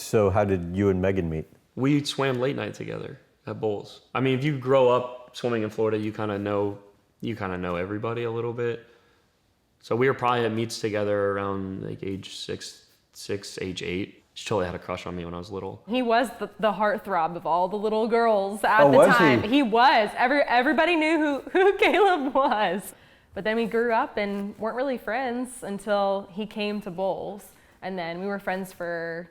So how did you and Meghan meet? We swam late night together at bowls. I mean, if you grow up swimming in Florida, you kind of know everybody a little bit. So we were probably at meets together around like age six, age 8. She totally had a crush on me when I was little. He was the heartthrob of all the little girls at the was time. he? He was. Everybody knew who Caeleb was. But then we grew up and weren't really friends until he came to bowls. And then we were friends for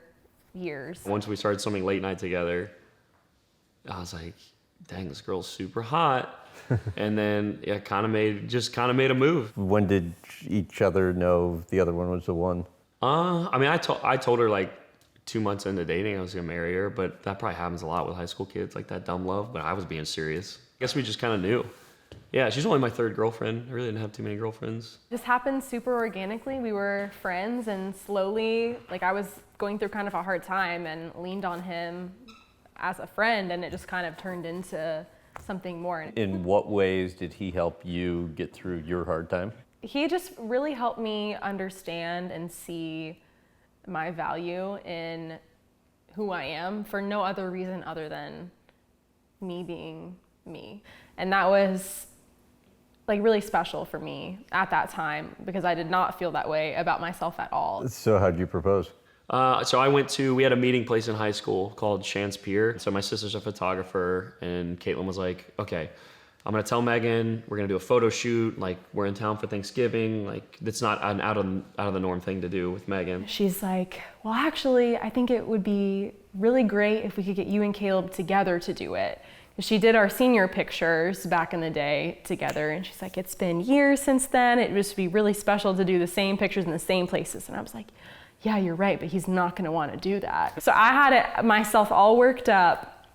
years. Once we started swimming late night together, I was like, dang, this girl's super hot. And then yeah, kind of made a move. When did each other know the other one was the one? I mean, I told her like 2 months into dating I was gonna marry her, but that probably happens a lot with high school kids, like that dumb love. But I was being serious. I guess we just kind of knew. Yeah, she's only my 3rd girlfriend. I really didn't have too many girlfriends. This happened super organically. We were friends, and slowly, like, I was going through kind of a hard time and leaned on him as a friend, and it just kind of turned into something more. In what ways did he help you get through your hard time? He just really helped me understand and see my value in who I am for no other reason other than me being me. And that was like really special for me at that time because I did not feel that way about myself at all. So how'd you propose? So we had a meeting place in high school called Chance Pier. So my sister's a photographer and Caitlin was like, okay, I'm gonna tell Meghan, we're gonna do a photo shoot. Like we're in town for Thanksgiving. Like it's not an out of the norm thing to do with Meghan. She's like, well, actually, I think it would be really great if we could get you and Caeleb together to do it. She did our senior pictures back in the day together, and she's like, it's been years since then. It would just be really special to do the same pictures in the same places. And I was like, yeah, you're right, but he's not gonna wanna do that. So I had it myself all worked up,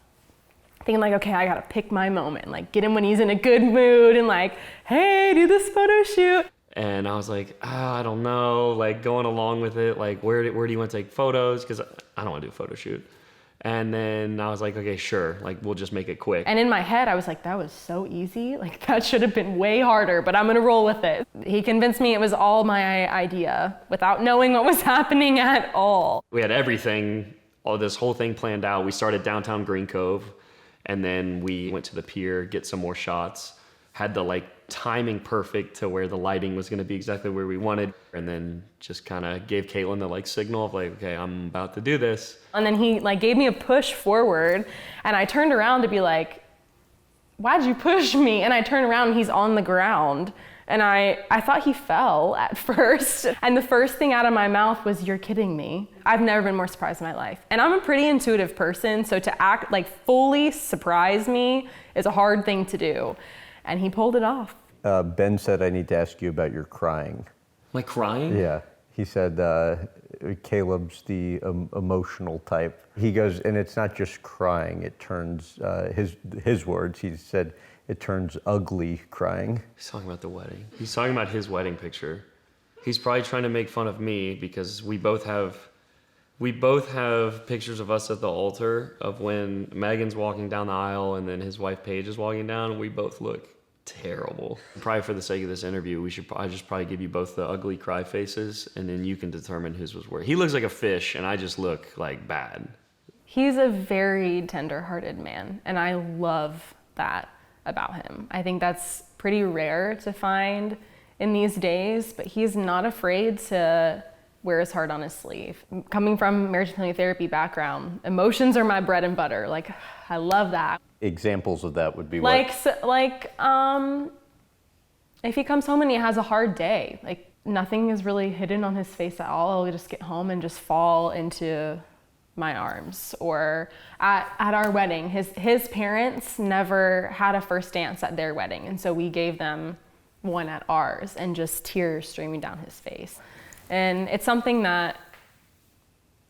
thinking like, okay, I gotta pick my moment, like get him when he's in a good mood and like, hey, do this photo shoot. And I was like, I don't know, like going along with it, like where do you wanna take photos? Because I don't wanna do a photo shoot. And then I was like, okay, sure, like we'll just make it quick. And in my head, I was like, that was so easy. Like that should have been way harder, but I'm gonna roll with it. He convinced me it was all my idea without knowing what was happening at all. We had everything, this whole thing planned out. We started downtown Green Cove, and then we went to the pier, get some more shots. Had the like timing perfect to where the lighting was gonna be exactly where we wanted. And then just kind of gave Caitlin the like signal of like, okay, I'm about to do this. And then he like gave me a push forward and I turned around to be like, why'd you push me? And I turned around and he's on the ground. And I thought he fell at first. And the first thing out of my mouth was, you're kidding me. I've never been more surprised in my life. And I'm a pretty intuitive person, so to act like fully surprise me is a hard thing to do. And he pulled it off. Ben said, I need to ask you about your crying. Like crying? Yeah. He said Caeleb's the emotional type. He goes, and it's not just crying. It turns, his words, he said, it turns ugly crying. He's talking about the wedding. He's talking about his wedding picture. He's probably trying to make fun of me because we both have pictures of us at the altar of when Meghan's walking down the aisle and then his wife Paige is walking down, and we both look terrible. Probably for the sake of this interview, I just probably give you both the ugly cry faces, and then you can determine whose was worse. He looks like a fish, and I just look like bad. He's a very tenderhearted man, and I love that about him. I think that's pretty rare to find in these days, but he's not afraid to wear his heart on his sleeve. Coming from marriage and family therapy background, emotions are my bread and butter. Like, I love that. Examples of that would be what? If he comes home and he has a hard day, like nothing is really hidden on his face at all. He'll just get home and just fall into my arms. Or at our wedding, his parents never had a first dance at their wedding, and so we gave them one at ours, and just tears streaming down his face. And it's something that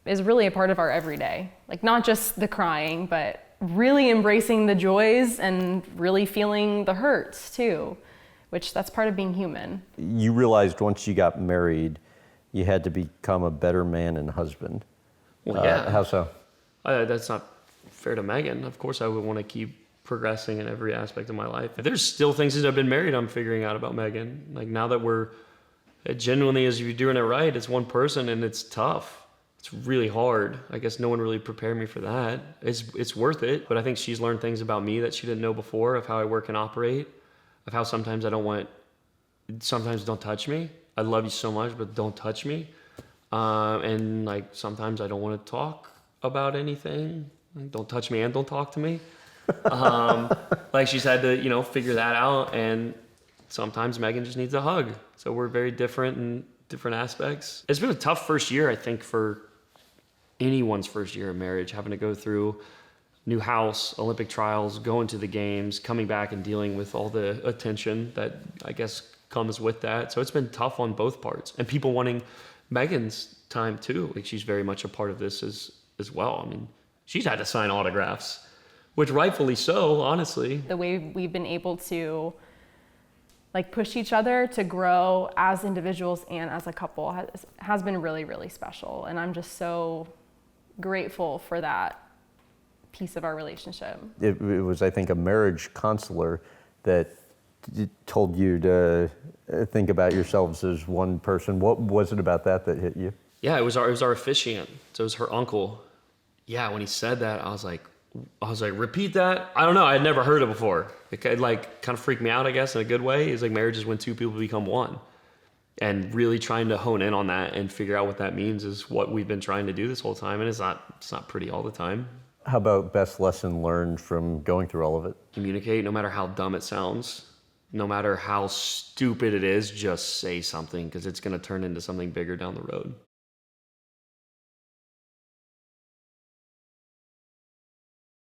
is really a part of our everyday. Like not just the crying, but really embracing the joys and really feeling the hurts too, which that's part of being human. You realized once you got married, you had to become a better man and husband. Well, yeah. How so? That's not fair to Meghan. Of course I would want to keep progressing in every aspect of my life. There's still things since I've been married I'm figuring out about Meghan. Like now that it genuinely is, if you're doing it right, it's one person and it's tough. It's really hard. I guess no one really prepared me for that. It's worth it, but I think she's learned things about me that she didn't know before, of how I work and operate, of how sometimes don't touch me. I love you so much, but don't touch me. And like sometimes I don't want to talk about anything. Like, don't touch me and don't talk to me. Like she's had to, figure that out. And sometimes Meghan just needs a hug. So we're very different in different aspects. It's been a tough first year, I think, for anyone's first year of marriage, having to go through new house, Olympic trials, going to the games, coming back and dealing with all the attention that I guess comes with that. So it's been tough on both parts, and people wanting Meghan's time too. Like she's very much a part of this as well. I mean, she's had to sign autographs, which rightfully so, honestly. The way we've been able to like push each other to grow as individuals and as a couple has been really, really special. And I'm just so grateful for that piece of our relationship. It was, I think, a marriage counselor that told you to think about yourselves as one person. What was it about that hit you? Yeah, it was our officiant. So it was her uncle. Yeah, when he said that, I was like, repeat that? I don't know. I had never heard it before. It kind of freaked me out, I guess, in a good way. It's like marriage is when two people become one. And really trying to hone in on that and figure out what that means is what we've been trying to do this whole time. And it's not pretty all the time. How about best lesson learned from going through all of it? Communicate, no matter how dumb it sounds, no matter how stupid it is, just say something, because it's going to turn into something bigger down the road.